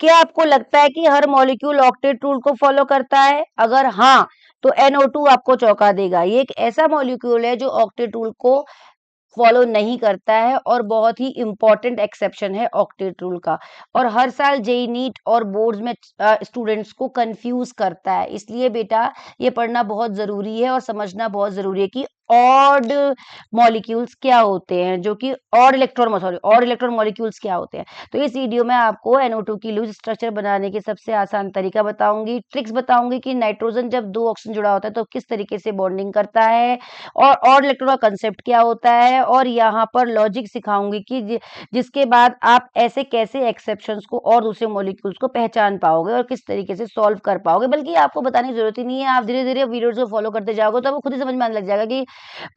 क्या आपको लगता है कि हर मॉलिक्यूल ऑक्टेट रूल को फॉलो करता है? अगर हाँ, तो NO2 आपको चौंका देगा। ये एक ऐसा मॉलिक्यूल है जो ऑक्टेट रूल को फॉलो नहीं करता है और बहुत ही इंपॉर्टेंट एक्सेप्शन है ऑक्टेट रूल का। और हर साल जेई नीट और बोर्ड्स में स्टूडेंट्स को कंफ्यूज करता है। इसलिए बेटा ये पढ़ना बहुत जरूरी है और समझना बहुत जरूरी है कि ऑड मॉलिक्यूल्स क्या होते हैं, जो कि ऑड इलेक्ट्रॉन मॉलिक्यूल्स क्या होते हैं। तो इस वीडियो में आपको NO2 की लूज स्ट्रक्चर बनाने के सबसे आसान तरीका बताऊंगी, ट्रिक्स बताऊंगी कि नाइट्रोजन जब दो ऑक्सीजन जुड़ा होता है तो किस तरीके से बॉन्डिंग करता है, और ऑड इलेक्ट्रॉन का कंसेप्ट क्या होता है, और यहाँ पर लॉजिक सिखाऊंगी कि जिसके बाद आप ऐसे कैसे एक्सेप्शंस को और दूसरे मॉलिक्यूल्स को पहचान पाओगे और किस तरीके से सॉल्व कर पाओगे। बल्कि आपको बताने की जरूरत ही नहीं है, आप धीरे धीरे वीडियोस को फॉलो करते जाओगे तो आपको खुद ही समझ में आने लग जाएगा कि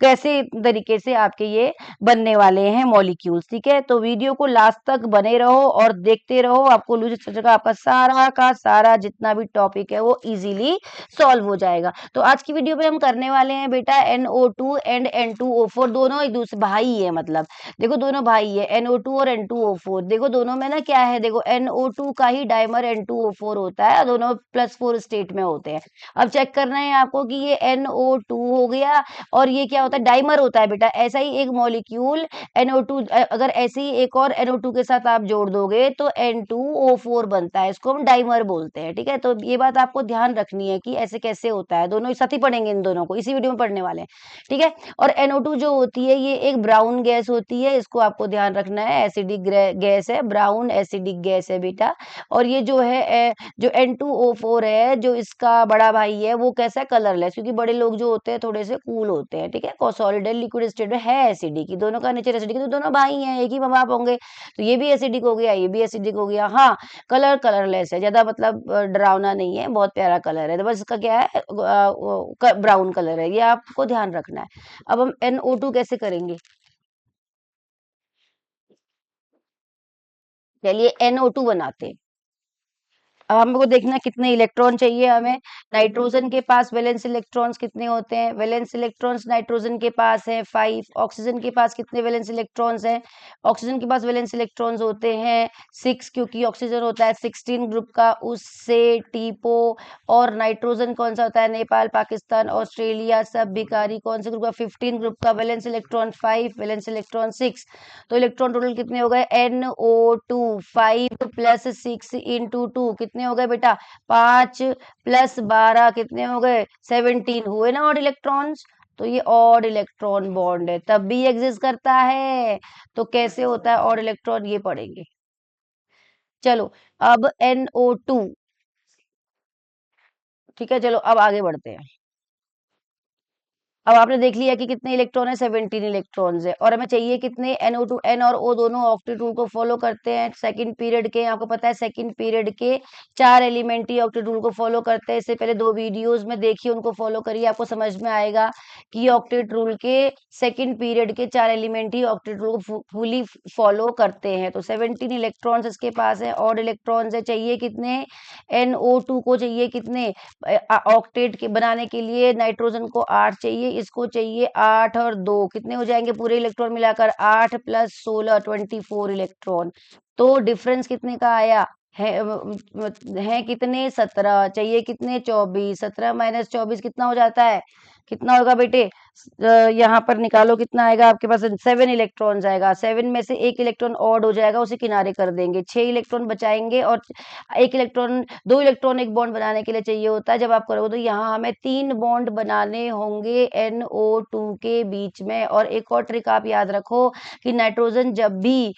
कैसे तरीके से आपके ये बनने वाले हैं मॉलिक्यूल्स। ठीक है, तो वीडियो को लास्ट तक बने रहो और देखते रहो, आपको लूज स्ट्रक्चर का आपका सारा का सारा जितना भी टॉपिक है वो इजीली सॉल्व हो जाएगा। तो आज की वीडियो में हम करने वाले हैं बेटा NO2 एंड N2O4, दोनों एक दूसरे भाई है। मतलब देखो दोनों भाई है, NO2 और N2O4। देखो दोनों में ना क्या है, देखो NO2 का ही डाइमर N2O4 होता है, दोनों +4 स्टेट में होते हैं। अब चेक करना है आपको कि ये NO2 हो गया और ये क्या होता है, डाइमर होता है बेटा। ऐसा ही एक मॉलिक्यूल NO2 अगर ऐसे ही एक और NO2 के साथ आप जोड़ दोगे तो N2O4 बनता है, इसको हम डाइमर बोलते हैं। ठीक है, तो ये बात आपको ध्यान रखनी है कि ऐसे कैसे होता है, दोनों एक साथ ही पढ़ेंगे, इन दोनों को इसी वीडियो में पढ़ने वाले हैं। ठीक है, और NO2 जो होती है ये एक ब्राउन गैस होती है, इसको आपको ध्यान रखना है, एसिडिक गैस है, ब्राउन एसिडिक गैस है बेटा। और ये जो है जो N2O4 है, जो इसका बड़ा भाई है, वो कैसा है, कलरलेस, क्योंकि बड़े लोग जो होते हैं थोड़े से कूल होते हैं। ठीक है, सॉलिड लिक्विड स्टेट में है एसिडिक, दोनों का नेचर एसिडिक, तो दोनों भाई हैं, एक ही माँ बाप होंगे, तो ये भी एसिडिक हो गया, ये भी एसिडिक हो गया। हाँ, कलरलेस है, ज्यादा मतलब डरावना नहीं है, बहुत प्यारा कलर है, तो बस इसका क्या है, ब्राउन कलर है, ये आपको ध्यान रखना है। अब हम NO2 कैसे करेंगे, चलिए NO2 बनाते हैं। अब हमको देखना है कितने इलेक्ट्रॉन चाहिए हमें। नाइट्रोजन के पास वैलेंस इलेक्ट्रॉन्स कितने होते हैं, वैलेंस इलेक्ट्रॉन्स नाइट्रोजन के पास है 5। ऑक्सीजन के पास कितने वैलेंस इलेक्ट्रॉन्स हैं, ऑक्सीजन के पास वैलेंस इलेक्ट्रॉन्स होते हैं 6, क्योंकि ऑक्सीजन होता है 16 ग्रुप का, उससे टीपो। और नाइट्रोजन कौन सा होता है, नेपाल, पाकिस्तान, ऑस्ट्रेलिया, सब भिखारी, कौन से ग्रुप का, 15 ग्रुप का, वैलेंस इलेक्ट्रॉन 5, वैलेंस इलेक्ट्रॉन 6। तो इलेक्ट्रॉन टोटल कितने हो गए, NO2 5 + 6 × 2 कितने हो गए बेटा, 5 + 12 कितने हो गए, 17 हुए ना ऑड इलेक्ट्रॉन्स। तो ये ऑड इलेक्ट्रॉन बॉन्ड है, तब भी एग्जिस्ट करता है। तो कैसे होता है ऑड इलेक्ट्रॉन, ये पढ़ेंगे। चलो, अब NO2, ठीक है, चलो अब आगे बढ़ते हैं। अब आपने देख लिया कि कितने इलेक्ट्रॉन है, 17 इलेक्ट्रॉन्स है, और हमें चाहिए कितने, NO2, N और O दोनों ऑक्टेट रूल को फॉलो करते हैं सेकंड पीरियड के, आपको पता है सेकंड पीरियड के 4 एलिमेंट ही ऑक्टेट रूल को फॉलो करते हैं। इससे पहले 2 वीडियोस में देखिए, उनको फॉलो करिए, आपको समझ में आएगा कि ऑक्टेट रूल के सेकंड पीरियड के 4 एलिमेंट ही ऑक्टेट रूल को फुली फॉलो करते हैं। तो 17 इलेक्ट्रॉन्स इसके पास है, ऑड इलेक्ट्रॉन्स है, चाहिए कितने, NO2 को चाहिए कितने, ऑक्टेट के बनाने के लिए नाइट्रोजन को 8 चाहिए, इसको चाहिए 8 और 2 कितने हो जाएंगे, पूरे इलेक्ट्रॉन मिलाकर 8 + 16 24 इलेक्ट्रॉन। तो डिफरेंस कितने का आया है कितने, 17, चाहिए कितने, 24। 17 - 24 कितना हो जाता है, कितना होगा बेटे, यहाँ पर निकालो कितना आएगा आपके पास, 7 इलेक्ट्रॉन्स आएगा। 7 में से एक इलेक्ट्रॉन ऑड हो जाएगा, उसे किनारे कर देंगे, 6 इलेक्ट्रॉन बचाएंगे, और एक इलेक्ट्रॉन, 2 इलेक्ट्रॉन एक बॉन्ड बनाने के लिए चाहिए होता है। जब आप करोगे तो यहाँ हमें 3 बॉन्ड बनाने होंगे NO2 के बीच में। और एक और ट्रिक आप याद रखो कि नाइट्रोजन जब भी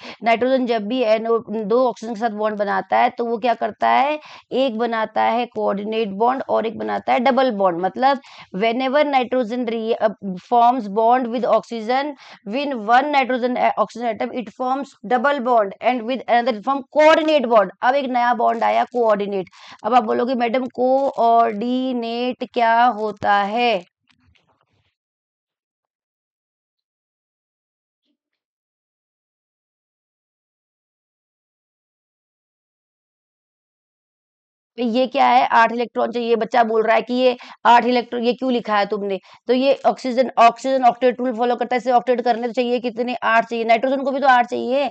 दो ऑक्सीजन के साथ बॉन्ड बनाता है तो वो क्या करता है, एक बनाता है कोऑर्डिनेट बॉन्ड और एक बनाता है डबल बॉन्ड। मतलब whenever nitrogen forms bond with oxygen, with one nitrogen oxygen atom it forms double bond, and with another it form coordinate bond। अब एक नया बॉन्ड आया कोऑर्डिनेट। अब आप बोलोगे मैडम कोऑर्डिनेट क्या होता है, ये क्या है, 8 इलेक्ट्रॉन चाहिए, बच्चा बोल रहा है कि ये 8 इलेक्ट्रॉन, ये क्यों लिखा है तुमने, तो ये oxygen oxygen octet rule follow करता है, इसे ऑक्टेट करने तो चाहिए कितने, 8 चाहिए, नाइट्रोजन को भी तो 8 चाहिए।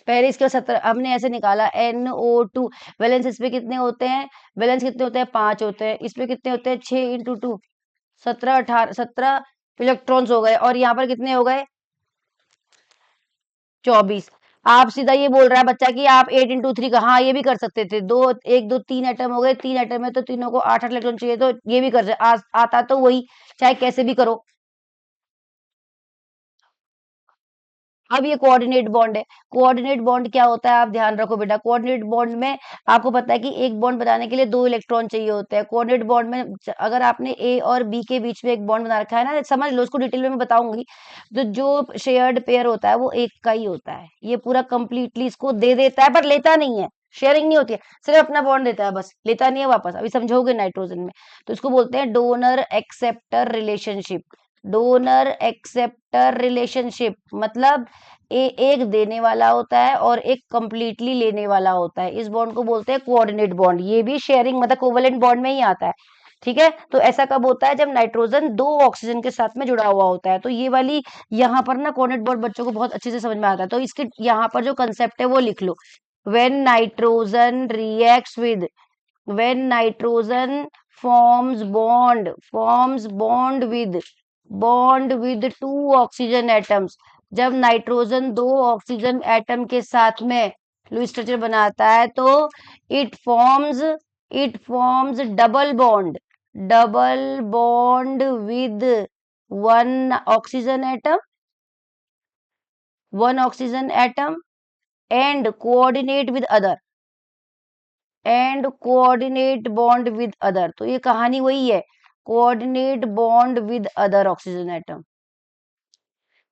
पहले इसके 17 हमने ऐसे निकाला NO2 वैलेंस इस पे कितने होते हैं, वैलेंस कितने होते हैं 5 होते हैं, इसमें कितने होते हैं 6 इंटू 2 17 18 17 इलेक्ट्रॉन्स हो गए और यहाँ पर कितने हो गए 24। आप सीधा ये बोल रहा है बच्चा कि आप 8 इंटू 3 का, हाँ ये भी कर सकते थे, दो एक दो तीन एटम हो गए, तीन एटम है तो तीनों को 8 8 इलेक्ट्रॉन चाहिए, तो ये भी कर सकते आता तो वही, चाहे कैसे भी करो। अब ये कोऑर्डिनेट बॉन्ड है। कोऑर्डिनेट बॉन्ड क्या होता है आप ध्यान रखो बेटा, कोऑर्डिनेट बॉन्ड में आपको पता है कि एक बॉन्ड बनाने के लिए दो इलेक्ट्रॉन चाहिए होते हैं। कोऑर्डिनेट बॉन्ड में अगर आपने ए और बी के बीच में एक बॉन्ड बना रखा है ना, समझ लो, उसको डिटेल में मैं बताऊंगी, तो जो शेयर्ड पेयर होता है वो एक का ही होता है। ये पूरा कंप्लीटली इसको दे देता है पर लेता नहीं है, शेयरिंग नहीं होती है, सिर्फ अपना बॉन्ड देता है बस, लेता नहीं है वापस। अभी समझोगे नाइट्रोजन में, तो इसको बोलते हैं donor acceptor relationship. Donor acceptor relationship मतलब एक देने वाला होता है और एक कंप्लीटली लेने वाला होता है। इस बॉन्ड को बोलते हैं कोऑर्डिनेट बॉन्ड। ये भी शेयरिंग मतलब कोवेलेंट बॉन्ड में ही आता है। ठीक है, तो ऐसा कब होता है जब नाइट्रोजन दो ऑक्सीजन के साथ में जुड़ा हुआ होता है। तो ये वाली यहाँ पर ना कोऑर्डिनेट बॉन्ड बच्चों को बहुत अच्छे से समझ में आता है, तो इसके यहाँ पर जो कंसेप्ट है वो लिख लो। When nitrogen reacts with, when nitrogen forms bond two oxygen atoms, जब नाइट्रोजन दो ऑक्सीजन एटम के साथ में लुईस स्ट्रक्चर बनाता है तो it forms double bond with one oxygen atom and coordinate with other bond with other. तो ये कहानी वही है, coordinate bond with other oxygen atom,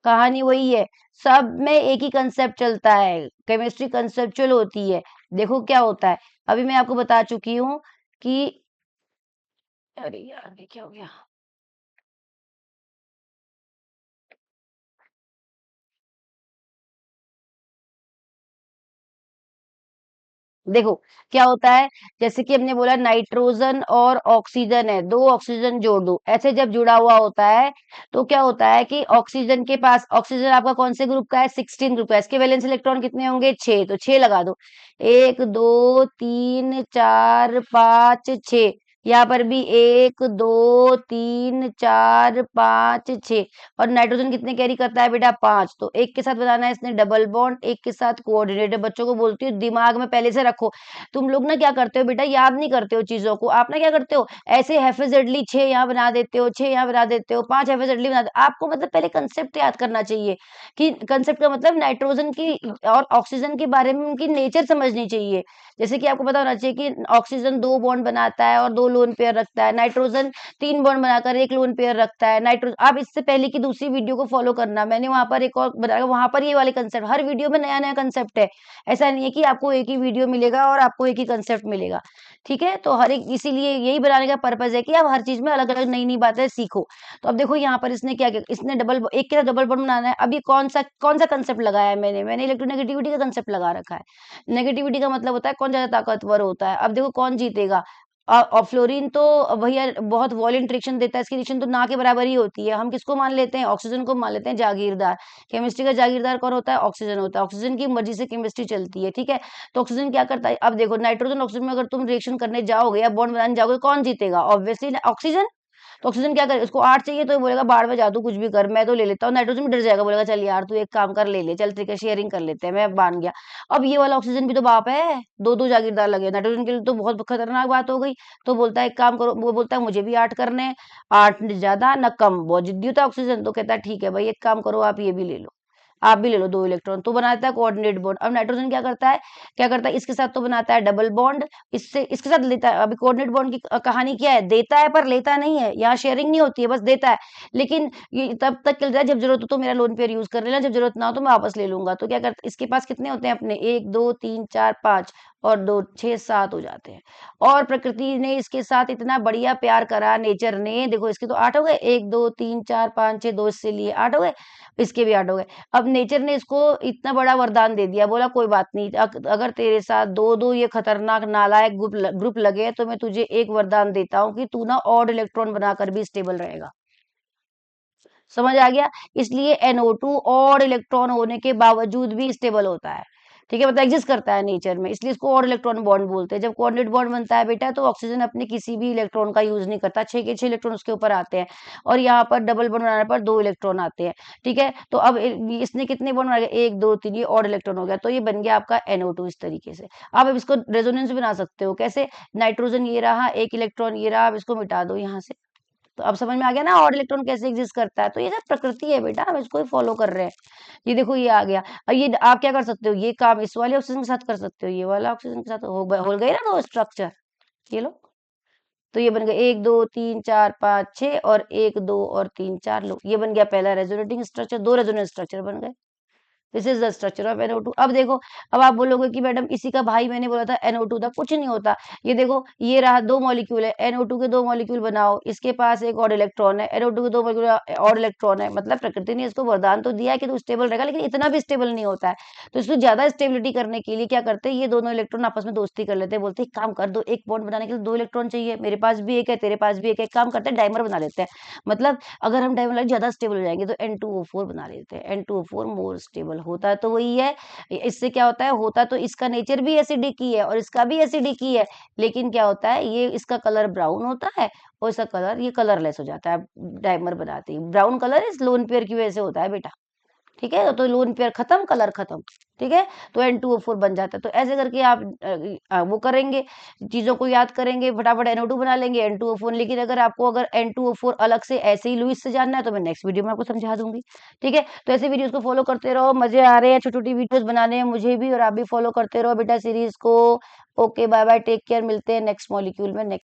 कहानी वही है। सब में एक ही कंसेप्ट चलता है, केमिस्ट्री कंसेप्चुअल होती है। देखो क्या होता है, अभी मैं आपको बता चुकी हूँ कि, अरे यार ये क्या हो गया, देखो क्या होता है, जैसे कि हमने बोला नाइट्रोजन और ऑक्सीजन है, दो ऑक्सीजन जोड़ दो, ऐसे जब जुड़ा हुआ होता है तो क्या होता है कि ऑक्सीजन के पास, ऑक्सीजन आपका कौन से ग्रुप का है 16 ग्रुप का है, इसके वैलेंस इलेक्ट्रॉन कितने होंगे 6, तो 6 लगा दो, 1 2 3 4 5 6, यहाँ पर भी 1 2 3 4 5 6, और नाइट्रोजन कितने कैरी करता है बेटा 5, तो एक के साथ बनाना है इसने डबल बॉन्ड, एक के साथ कोऑर्डिनेट। बच्चों को बोलती हूँ दिमाग में पहले से रखो। तुम लोग ना क्या करते हो बेटा, याद नहीं करते हो चीजों को, आप ना क्या करते हो ऐसे हैफेजेडली 6 यहाँ बना देते हो, 6 यहाँ बना देते हो, 5 हैफेजेडली बना देते हो। आपको मतलब पहले कंसेप्ट याद करना चाहिए कि कंसेप्ट का मतलब नाइट्रोजन की और ऑक्सीजन के बारे में उनकी नेचर समझनी चाहिए। जैसे कि आपको पता होना चाहिए कि ऑक्सीजन दो बॉन्ड बनाता है और दो लोन पेयर रखता है, नाइट्रोजन तीन बॉन्ड बनाकर एक लोन पेयर रखता है। नाइट्रोजन, आप इससे पहले की दूसरी वीडियो को फॉलो करना, मैंने वहां पर एक और बताया, वहां पर ये वाले कंसेप्ट, हर वीडियो में नया नया कंसेप्ट है। ऐसा नहीं है कि आपको एक ही वीडियो मिलेगा और आपको एक ही कंसेप्ट मिलेगा। ठीक है, तो हर एक, इसीलिए यही बनाने का पर्पज है कि आप हर चीज में अलग अलग नई नई बातें सीखो। तो अब देखो यहाँ पर इसने क्या किया, इसने डबल एक के साथ डबल बॉन्ड बनाना है। अब ये कौन सा कंसेप्ट लगाया है, मैंने इलेक्ट्रोनेगेटिविटी का कंसेप्ट लगा रखा है। नेगेटिविटी का मतलब होता है कौन ज्यादा ताकतवर होता है। अब देखो कौन जीतेगा, और फ्लोरीन तो भैया बहुत वॉलेंट रिएक्शन देता है, इसकी रिएक्शन तो ना के बराबर ही होती है। हम किसको मान लेते हैं, ऑक्सीजन को मान लेते हैं जागीरदार। केमिस्ट्री का जागीरदार कौन होता है, ऑक्सीजन होता है, ऑक्सीजन की मर्जी से केमिस्ट्री चलती है। ठीक है, तो ऑक्सीजन क्या करता है, अब देखो नाइट्रोजन ऑक्सीजन में अगर तुम रिएक्शन करने जाओगे या बॉन्ड बनाने जाओगे, कौन जीतेगा, ऑब्वियसली ऑक्सीजन। तो ऑक्सीजन क्या करे, उसको 8 चाहिए तो ये बोलेगा बाढ़ में जा तू कुछ भी कर, मैं तो ले लेता हूँ। नाइट्रोजन भी डर जाएगा, बोलेगा चल यार तू एक काम कर, ले ले चल, ठीक है शेयरिंग कर लेते हैं, मैं मान गया। अब ये वाला ऑक्सीजन भी तो बाप है, दो दो जागीरदार लगे, नाइट्रोजन के लिए तो बहुत खतरनाक बात हो गई। तो बोलता है एक काम करो, वो बोलता है मुझे भी 8 करने हैं, 8 ज्यादा न कम, बहुत जिद्दी होता है ऑक्सीजन। तो कहता है ठीक है भाई एक काम करो, आप ये भी ले लो, आप भी ले लो दो इलेक्ट्रॉन, तो बनाता है कोऑर्डिनेट बॉन्ड। अब नाइट्रोजन क्या करता है इसके साथ तो बनाता है डबल बॉन्ड, इससे इसके साथ लेता है। अभी कोऑर्डिनेट बॉन्ड की कहानी क्या है, देता है पर लेता नहीं है, यहाँ शेयरिंग नहीं होती है, बस देता है। लेकिन ये तब तक चलता है जब जरूरत हो तो मेरा लोन पेयर यूज कर लेना, जब जरूरत ना हो तो मैं वापस ले लूंगा। तो क्या करता, इसके पास कितने होते हैं अपने, 1 2 3 4 5 और 2 6 7 हो जाते हैं। और प्रकृति ने इसके साथ इतना बढ़िया प्यार करा, नेचर ने, देखो इसके तो 8 हो गए, 1 2 3 4 5 6, 2 इससे लिए 8 हो गए, इसके भी 8 हो गए। अब नेचर ने इसको इतना बड़ा वरदान दे दिया, बोला कोई बात नहीं, अगर तेरे साथ दो दो ये खतरनाक नालायक ग्रुप लगे तो मैं तुझे एक वरदान देता हूँ कि तू ना ऑड इलेक्ट्रॉन बनाकर भी स्टेबल रहेगा। समझ आ गया, इसलिए NO2 ऑड इलेक्ट्रॉन होने के बावजूद भी स्टेबल होता है। ठीक है, मतलब एग्जिस्ट करता है नेचर में, इसलिए इसको ऑड इलेक्ट्रॉन बॉन्ड बोलते हैं। जब कोऑर्डिनेट बॉन्ड बनता है बेटा, तो ऑक्सीजन अपने किसी भी इलेक्ट्रॉन का यूज नहीं करता, 6 के 6 इलेक्ट्रॉन उसके ऊपर आते हैं, और यहाँ पर डबल बॉन्ड बनाने पर 2 इलेक्ट्रॉन आते हैं। ठीक है, तो अब इसने कितने बॉन्ड बना गया, 1 2 3, ये ऑड इलेक्ट्रॉन हो गया, तो ये बन गया आपका NO2 इस तरीके से। आप अब इसको रेजोनेंस बना सकते हो, कैसे, नाइट्रोजन ये रहा, 1 इलेक्ट्रॉन ये रहा, अब इसको मिटा दो यहाँ से, तो अब समझ में आ गया ना ऑड इलेक्ट्रॉन कैसे एग्जिस्ट करता है। तो ये सब प्रकृति है बेटा, हम इसको ही फॉलो कर रहे हैं। ये देखो ये आ गया, और ये आप क्या कर सकते हो, ये काम इस वाले ऑक्सीजन के साथ कर सकते हो, ये वाला ऑक्सीजन के साथ हो गए ना दो स्ट्रक्चर, ये लो, तो ये बन गया 1 2 3 4 5 6, और 1 2 और 3 4, लो ये बन गया पहला रेजोनेटिंग स्ट्रक्चर, 2 रेजोनेंस स्ट्रक्चर बन गए। This is the structure of NO2। अब देखो, अब आप बोलोगे कि मैडम इसी का भाई मैंने बोला था NO2 था, कुछ नहीं होता। ये देखो, ये रहा 2 मॉलिक्यूल है, NO2 के 2 मॉलिक्यूल बनाओ, इसके पास एक और इलेक्ट्रॉन है, NO2 के 2 मॉलिक्यूल और इलेक्ट्रॉन है, मतलब प्रकृति ने इसको वरदान तो दिया है कि तो स्टेबल रहेगा, लेकिन इतना भी स्टेबल नहीं होता है। तो इसको ज्यादा स्टेबिलिटी करने के लिए क्या करते हैं, ये दोनों इलेक्ट्रॉन आपस में दोस्ती कर लेते हैं, बोलते हैं एक काम कर दो, एक बॉन्ड बनाने के लिए 2 इलेक्ट्रॉन चाहिए, मेरे पास भी एक है, तेरे पास भी एक काम करते हैं डाइमर बना लेते हैं। मतलब अगर हम डायमंड ज्यादा स्टेबल हो जाएंगे तो N2O4 बना लेते हैं, N2O4 मोर स्टेबल होता है, तो वही है। इससे क्या होता है, होता तो इसका नेचर भी एसिडिक ही है और इसका भी एसिडिक ही है, लेकिन क्या होता है, ये इसका कलर ब्राउन होता है और इसका कलर ये कलरलेस हो जाता है, डाइमर बनाते ही। ब्राउन कलर इस लोन पेयर की वजह से होता है बेटा। ठीक है, तो लोन पेयर खत्म, कलर खत्म। ठीक है, तो N2O4 बन जाता है। तो ऐसे करके आप वो करेंगे, चीजों को याद करेंगे, फटाफट NO2 बना लेंगे, N2O4। लेकिन अगर आपको अगर N2O4 अलग से ऐसे ही लुईस से जानना है तो मैं नेक्स्ट वीडियो में आपको समझा दूंगी। ठीक है, तो ऐसे वीडियोस को फॉलो करते रहो, मजे आ रहे हैं, छोटी छोटी वीडियोस बनाने हैं मुझे भी, और आप भी फॉलो करते रहो बेटा सीरीज को। Okay, bye bye, take care, मिलते हैं नेक्स्ट मॉलिक्यूल में नेक्स्ट